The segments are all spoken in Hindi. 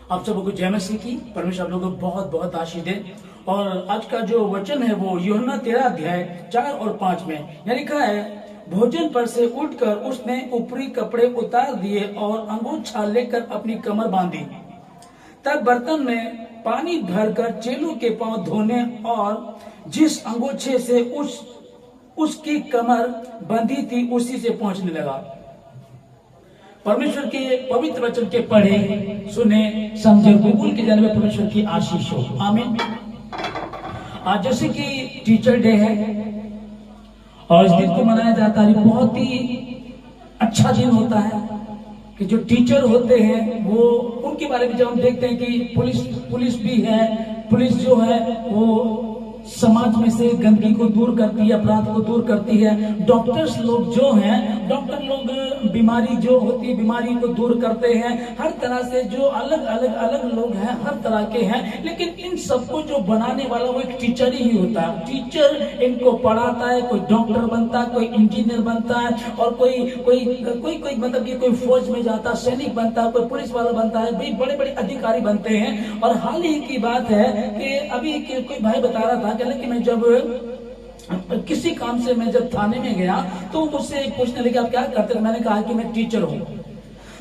आप सबों को जय मसीह की। परमेश्वर आप लोगों को बहुत बहुत आशीष दे। और आज का जो वचन है वो यूहन्ना 13 अध्याय 4 और 5 में यहाँ लिखा है, भोजन पर से उठकर उसने ऊपरी कपड़े उतार दिए और अंगूछा लेकर अपनी कमर बांधी। तब बर्तन में पानी भरकर चेलों के पांव धोने और जिस अंगूछे से उसकी कमर बंधी थी उसी से पहुंचने लगा। परमेश्वर के पवित्र वचन के पढ़े, सुने, समझे, कबूल के जाने में परमेश्वर की आशीष हो। आमीन। आज जैसे कि टीचर डे है और इस दिन को मनाया जाता है, बहुत ही अच्छा दिन होता है कि जो टीचर होते हैं वो उनके बारे में जब हम देखते हैं कि पुलिस भी है, पुलिस जो है वो समाज में से गंदगी को दूर करती है, अपराध को दूर करती है। डॉक्टर्स लोग जो हैं, डॉक्टर लोग बीमारी जो होती है बीमारी को दूर करते हैं। हर तरह से जो अलग अलग लोग हैं, हर तरह के हैं, लेकिन इन सबको जो बनाने वाला वो एक टीचर ही होता है। टीचर इनको पढ़ाता है, कोई डॉक्टर बनता है, कोई इंजीनियर बनता है और कोई मतलब कि कोई फौज में जाता, सैनिक बनता है, कोई पुलिस वाला बनता है, भाई बड़े बड़े अधिकारी बनते हैं। और हाल ही की बात है कि अभी कोई भाई बता रहा था कि मैं जब किसी काम से मैं जब थाने में गया तो मुझसे पूछने लगे आप क्या करते हैं। मैंने कहा कि मैं टीचर हूँ।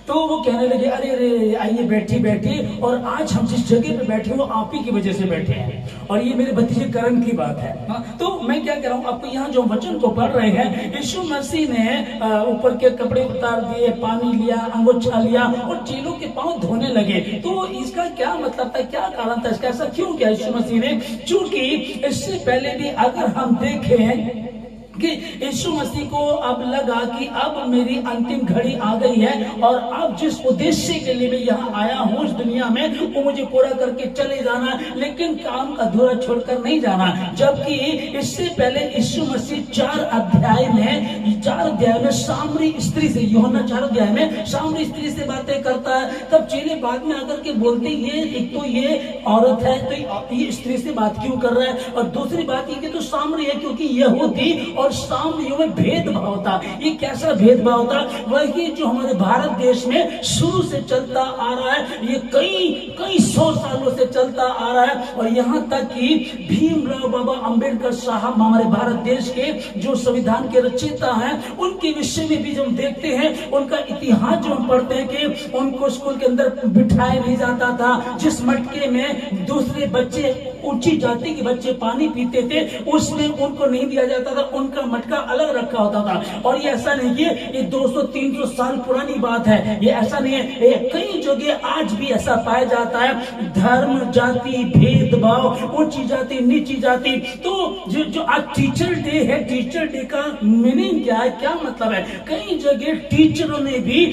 तो वो कहने लगे अरे आइए बैठी और आज हम जिस जगह पे बैठे हो आप ही की वजह से बैठे हैं। और ये मेरे भतीजे करण की बात है। तो मैं क्या कह रहा हूँ आपको, यहाँ जो वचन को पढ़ रहे हैं, यीशु मसीह ने ऊपर के कपड़े उतार दिए, पानी लिया, अंगूछा लिया और चेलों के पांव धोने लगे। तो इसका क्या मतलब था, क्या कारण था, इसका ऐसा क्यों किया यीशु मसीह ने? चूंकि इससे पहले भी अगर हम देखें कि यीशु मसीह को अब लगा कि अब मेरी अंतिम घड़ी आ गई है और अब जिस उद्देश्य के लिए मैं यहाँ आया हूँ इस दुनिया में वो मुझे पूरा करके चले जाना, लेकिन काम अधूरा छोड़कर नहीं जाना। जबकि इससे पहले यीशु मसीह 4 अध्याय में सामरी स्त्री से, यूहन्ना 4 अध्याय में सामरी स्त्री से बातें करता है। तब चेले बाद में आकर के बोलते ये एक तो ये औरत है तो ये स्त्री से बात क्यों कर रहा है, और दूसरी बात ये कि तो सामरी है क्योंकि यहूदी और सामरियों में भेदभाव था। ये कैसा भेदभाव था? वही जो हमारे भारत देश में शुरू से चलता आ रहा है, ये कई 100 सालों से चलता आ रहा है। और यहाँ तक कि भीमराव बाबा अंबेडकर साहब हमारे भारत देश के जो संविधान के रचयिता हैं, उनके विषय में भी जब हम देखते हैं, उनका इतिहास जो हम पढ़ते हैं कि उनको स्कूल के अंदर बिठाया नहीं जाता था। जिस मटके में दूसरे बच्चे, ऊंची जाति के बच्चे पानी पीते थे, उसमें उनको नहीं दिया जाता था, उनका मटका अलग रखा होता था। और ये ऐसा नहीं है ये 200-300 साल पुरानी बात है, ये ऐसा नहीं है, ये कई जगह आज भी ऐसा पाया जाता है। धर्म, जाति, भेदभाव, ऊंची जाति, नीची जाति। तो जो आज टीचर डे है, टीचर डे का मीनिंग क्या है, क्या मतलब है? कई जगह टीचरों ने भी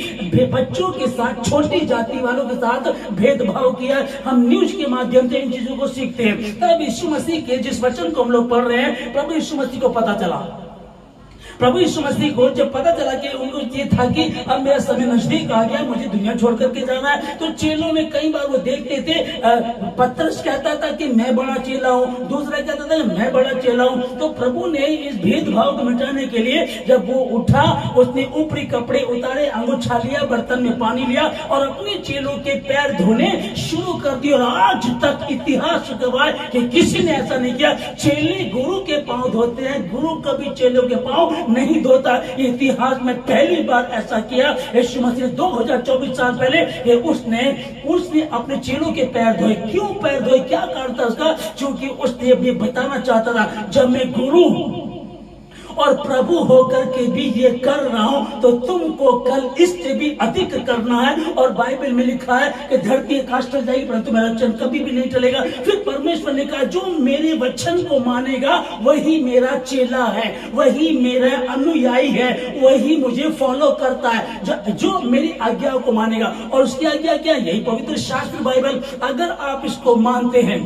बच्चों के साथ, छोटी जाति वालों के साथ भेदभाव किया। हम न्यूज के माध्यम से इन चीजों को सीखते हैं। तब यीशु मसीह के जिस वचन को हम लोग पढ़ रहे हैं, प्रभु यीशु मसीह को पता चला, प्रभु यीशु मसीह को जब पता चला कि उनको ये था कि अब मेरा समय नजदीक आ गया, मुझे दुनिया छोड़ करके जाना है। तो चेलों में कई बार वो देखते थे, पतरस कहता था कि मैं बड़ा चेला हूँ, दूसरा कहता था मैं बड़ा चेला हूँ। तो प्रभु ने इस भेदभाव को मिटाने के लिए जब वो उठा, उसने ऊपरी कपड़े उतारे, अंगूछा लिया, बर्तन में पानी लिया और अपने चेलों के पैर धोने शुरू कर दिए। और आज तक इतिहास गवाह कि किसी ने ऐसा नहीं किया। चेले गुरु के पांव धोते हैं, गुरु कभी चेलों के पांव नहीं धोता। इतिहास में पहली बार ऐसा किया यीशु मसीह 2024 साल पहले उसने अपने चेलों के पैर धोए। क्यों पैर धोए, क्या कारण था उसका? क्योंकि उसने ये बताना चाहता था, जब मैं गुरु और प्रभु होकर के भी ये कर रहा हूं तो तुमको कल इससे भी अधिक करना है। और बाइबल में लिखा है कि धरती आकाश टल जाएगी परंतु मेरा वचन कभी भी नहीं टलेगा। फिर परमेश्वर ने कहा जो मेरे वचन को मानेगा वही मेरा चेला है, वही मेरा अनुयायी है, वही मुझे फॉलो करता है, जो मेरी आज्ञा को मानेगा। और उसकी आज्ञा क्या? यही पवित्र शास्त्र बाइबल। अगर आप इसको मानते हैं,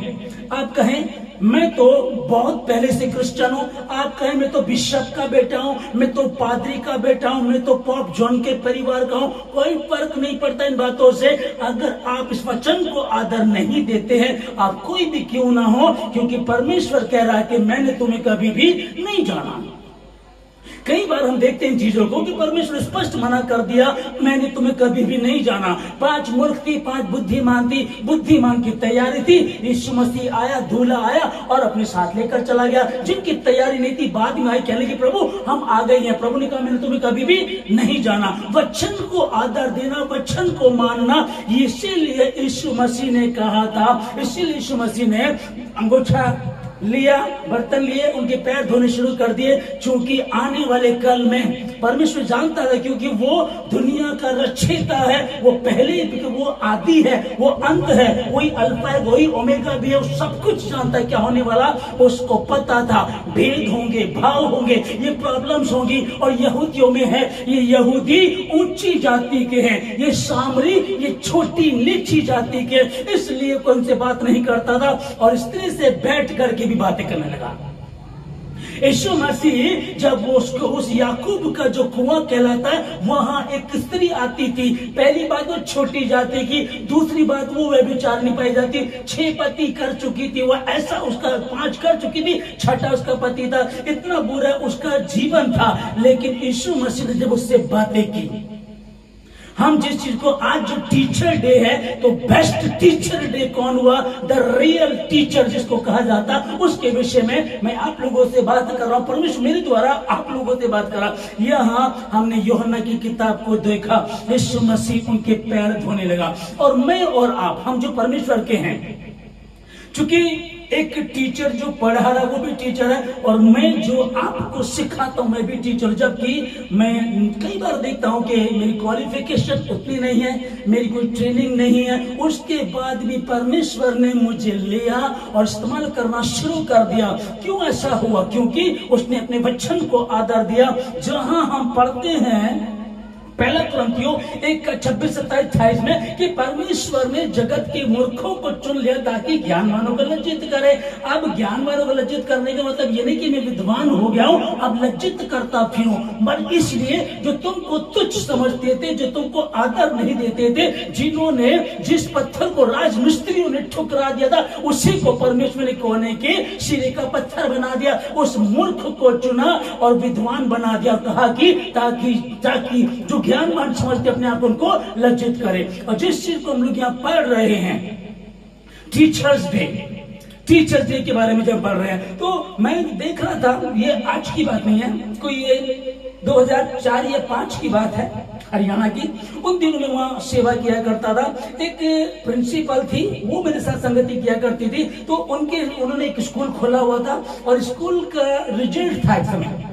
आप कहें मैं तो बहुत पहले से क्रिश्चियन हूँ, आप कहें मैं तो बिशप का बेटा हूँ, मैं तो पादरी का बेटा हूँ, मैं तो पॉप जॉन के परिवार का हूँ, कोई फर्क नहीं पड़ता इन बातों से। अगर आप इस वचन को आदर नहीं देते हैं, आप कोई भी क्यों ना हो, क्योंकि परमेश्वर कह रहा है कि मैंने तुम्हें कभी भी नहीं जाना। कई बार हम देखते हैं इन चीजों को कि परमेश्वर स्पष्ट मना कर दिया, मैंने तुम्हें कभी भी नहीं जाना। 5 मूर्ख थी, 5 बुद्धिमान थी, बुद्धिमान की तैयारी थी, यीशु मसीह आया, दूल्हा आया और अपने साथ लेकर चला गया। जिनकी तैयारी नहीं थी बाद में आई, कहने की प्रभु हम आ गए हैं। प्रभु ने कहा मैंने तुम्हें कभी भी नहीं जाना। वचन को आदर देना, वचन को मानना, इसीलिए यीशु मसीह ने कहा था, इसीलिए यीशु मसीह ने अंगूठा लिया, बर्तन लिए, उनके पैर धोने शुरू कर दिए, क्योंकि आने वाले कल में परमेश्वर जानता था, क्योंकि वो दुनिया का रचयिता है, वो पहले, वो आदि है, वो अंत है, वही अल्फा है, वही ओमेगा भी है, वो सब कुछ जानता है क्या होने वाला, उसको पता था। भेद होंगे, भाव होंगे, ये प्रॉब्लम्स होंगी, और यहूदियों में है, ये यहूदी ऊंची जाति के हैं, ये सामरी, ये छोटी नीची जाति के, इसलिए कोई उनसे बात नहीं करता था और स्त्री से बैठ करके भी बातें करने लगा। यीशु मसीह जब वो उसको उस याकूब का जो कुआं कहलाता है वहां एक स्त्री आती थी, पहली बात वो छोटी जाति की, दूसरी बात वो व्यभिचार नहीं पाई जाती, 6 पति कर चुकी थी, वो ऐसा उसका 5 कर चुकी थी, 6ठा उसका पति था, इतना बुरा उसका जीवन था। लेकिन यीशु मसीह ने जब उससे बातें की, हम जिस चीज को आज जो टीचर डे है, तो बेस्ट टीचर डे कौन हुआ, द रियल टीचर जिसको कहा जाता, उसके विषय में मैं आप लोगों से बात कर रहा हूं। परमेश्वर मेरे द्वारा आप लोगों से बात करा। यहां हमने यूहन्ना की किताब को देखा, यीशु मसीह उनके पैर धोने लगा, और मैं और आप, हम जो परमेश्वर के हैं, चूंकि एक टीचर जो पढ़ा रहा वो भी टीचर है, और मैं जो आपको सिखाता हूं मैं भी टीचर, जबकि मैं कई बार देखता हूं कि मेरी क्वालिफिकेशन उतनी नहीं है, मेरी कोई ट्रेनिंग नहीं है, उसके बाद भी परमेश्वर ने मुझे लिया और इस्तेमाल करना शुरू कर दिया। क्यों ऐसा हुआ? क्योंकि उसने अपने वचन को आदर दिया। जहां हम पढ़ते हैं पहला कुरिन्थियों 1:26-27 में कि परमेश्वर ने जगत के मूर्खों को चुन लिया ताकि ज्ञानवानों को लज्जित करे। अब ज्ञानवानों को लज्जित करने का मतलब ये नहीं कि मैं विद्वान हो गया हूं, अब लज्जित करता फिरूं, बल्कि इसलिए जो तुमको तुच्छ समझते थे, जो तुमको आदर नहीं देते थे, जिन्होंने जिस पत्थर को राजमिस्त्रियों ने ठुकरा दिया था, उसी को परमेश्वर ने कोने के सिरे का पत्थर बना दिया, उस मूर्ख को चुना और विद्वान बना दिया, कहा कि ताकि जो ज्ञानवान समझते अपने आप उनको लज्जित करे। और जिस चीज को हम लोग यहाँ पढ़ रहे हैं, टीचर्स डे के बारे में जब पढ़ रहे हैं, तो मैं देख रहा था, ये आज की बात नहीं है, कोई ये 2004 या 5 की बात है, हरियाणा की। उन दिनों में वहां सेवा किया करता था, एक प्रिंसिपल थी, वो मेरे साथ संगति किया करती थी, तो उन्होंने एक स्कूल खोला हुआ था, और स्कूल का रिजल्ट था। एक समय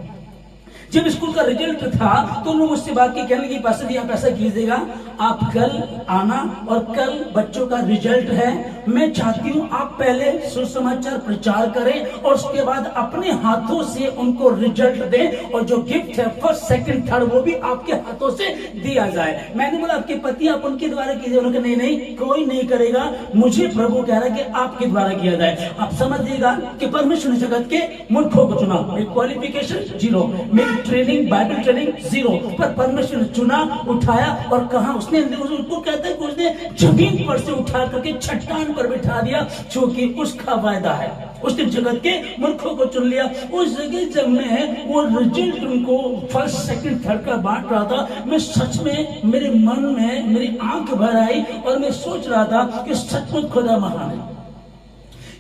जब स्कूल का रिजल्ट था तो उन्होंने मुझसे बात की, कहने की पास आप ऐसा कीजिएगा, आप कल आना और कल बच्चों का रिजल्ट है, मैं चाहती हूँ आप पहले सुसमाचार प्रचार करें और उसके बाद अपने हाथों से उनको रिजल्ट दें, और जो गिफ्ट है फर्स्ट सेकंड थर्ड वो भी आपके हाथों से दिया जाए। मैंने बोला आपके पति आप उनके द्वारा कीजिए। उन्होंने नहीं कोई नहीं करेगा, मुझे प्रभु कह रहा है कि आपके द्वारा किया जाए। आप समझिएगा कि परमेश्वर ने जगत के मूर्खों को चुना, मेरी क्वालिफिकेशन 0, मेरी ट्रेनिंग बाइबल ट्रेनिंग 0, पर परमेश्वर ने चुना, उठाया और कहा, उसने उनको कहते हैं कि उसने जमीन पर से उठा करके चट्टान पर बिठा दिया, क्योंकि उसका वायदा है। उसने जगत के मूर्खों को चुन लिया। उस जगह जब मैं वो रिजल्ट उनको फर्स्ट सेकंड थर्ड का बांट रहा था, मैं सच में मेरे मन में मेरी आंख भर आई और मैं सोच रहा था कि सचमुच खुदा महान है।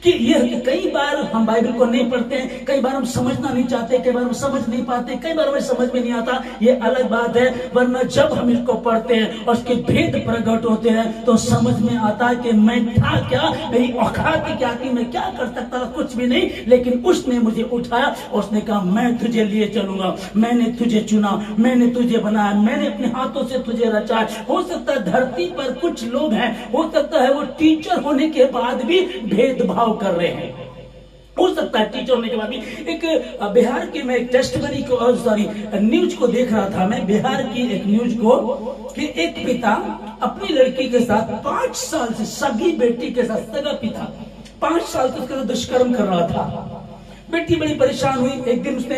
कि यह कई बार हम बाइबल को नहीं पढ़ते हैं, कई बार हम समझना नहीं चाहते, कई बार हम समझ नहीं पाते, कई बार हमें समझ में नहीं आता, ये अलग बात है। वरना जब हम इसको पढ़ते हैं और उसके भेद प्रकट होते हैं तो समझ में आता है कि मैं था क्या, मेरी औकात क्या थी, मैं क्या कर सकता था, कुछ भी नहीं। लेकिन उसने मुझे उठाया, उसने कहा मैं तुझे लिए चलूंगा, मैंने तुझे चुना, मैंने तुझे बनाया, मैंने अपने हाथों से तुझे रचा। हो सकता है धरती पर कुछ लोग हैं, हो सकता है वो टीचर होने के बाद भी भेदभाव कर रहे हैं, हो सकता है टीचर होने के बाद भी। एक बिहार की मैं एक टेस्टमनी को न्यूज को देख रहा था, मैं बिहार की एक न्यूज को, कि एक पिता अपनी लड़की के साथ 5 साल से, सगी बेटी के साथ, सगा पिता 5 साल तक उसके साथ दुष्कर्म कर रहा था। बेटी बड़ी परेशान हुई, एक दिन उसने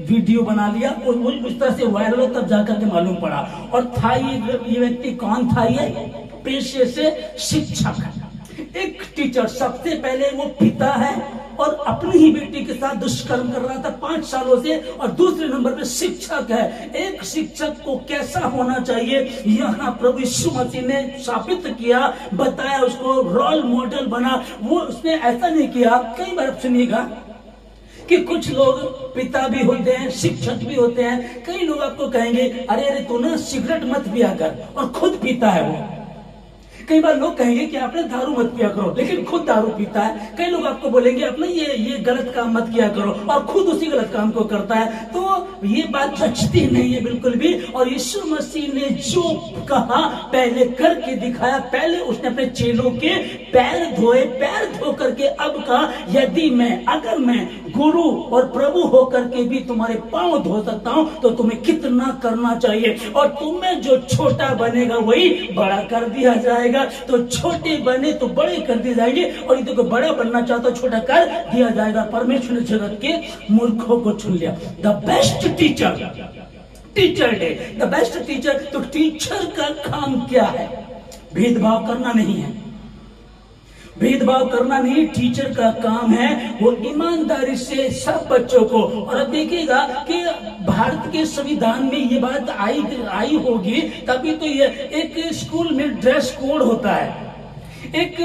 वीडियो बना लिया और वो उस तरह से वायरल हो, तब जाकर के मालूम पड़ा। और था ये व्यक्ति कौन था, ये पेशे से शिक्षक, एक टीचर सबसे पहले वो पिता है और अपनी ही बेटी के साथ दुष्कर्म कर रहा था 5 सालों से, और दूसरे नंबर पे शिक्षक है। एक शिक्षक को कैसा होना चाहिए यहाँ प्रभु यीशु मसीह ने स्थापित किया, बताया, उसको रोल मॉडल बना। वो उसने ऐसा नहीं किया। कई बार सुनिएगा कि कुछ लोग पिता भी होते हैं, शिक्षक भी होते हैं। कई लोग आपको कहेंगे अरे अरे तू ना सिगरेट मत पिया कर, और खुद पीता है वो। कई बार लोग कहेंगे कि आपने दारू मत पिया करो, लेकिन खुद दारू पीता है। कई लोग आपको बोलेंगे आपने ये गलत काम मत किया करो, और खुद उसी गलत काम को करता है। तो ये बात सचती नहीं है बिल्कुल भी। और यीशु मसीह ने जो कहा पहले करके दिखाया। पहले उसने अपने चेलों के पैर धोए, पैर धो करके अब कहा यदि अगर मैं गुरु और प्रभु होकर के भी तुम्हारे पांव धो सकता हूं तो तुम्हें कितना करना चाहिए। और तुम्हें जो छोटा बनेगा वही बड़ा कर दिया जाएगा। तो छोटे बने तो बड़े कर दिए जाएंगे, और यदि कोई बड़ा बनना चाहता तो छोटा कर दिया जाएगा। परमेश्वर ने जगत के मूर्खों को चुन लिया। The best teacher day, the best teacher. तो टीचर का काम क्या है? भेदभाव करना नहीं है, भेदभाव करना नहीं। टीचर का काम है वो ईमानदारी से सब बच्चों को। और अब देखिएगा कि भारत के संविधान में ये बात आई होगी, तभी तो ये एक स्कूल में ड्रेस कोड होता है। एक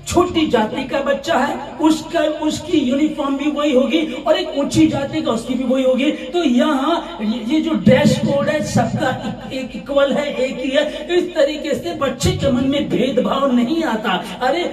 छोटी जाति का बच्चा है उसकी यूनिफॉर्म भी वही होगी, और एक ऊंची जाति का उसकी भी वही होगी। तो यहाँ ये जो ड्रेस कोड है सबका एक इक्वल है, एक ही है। इस तरीके से बच्चे के मन में भेदभाव नहीं आता। अरे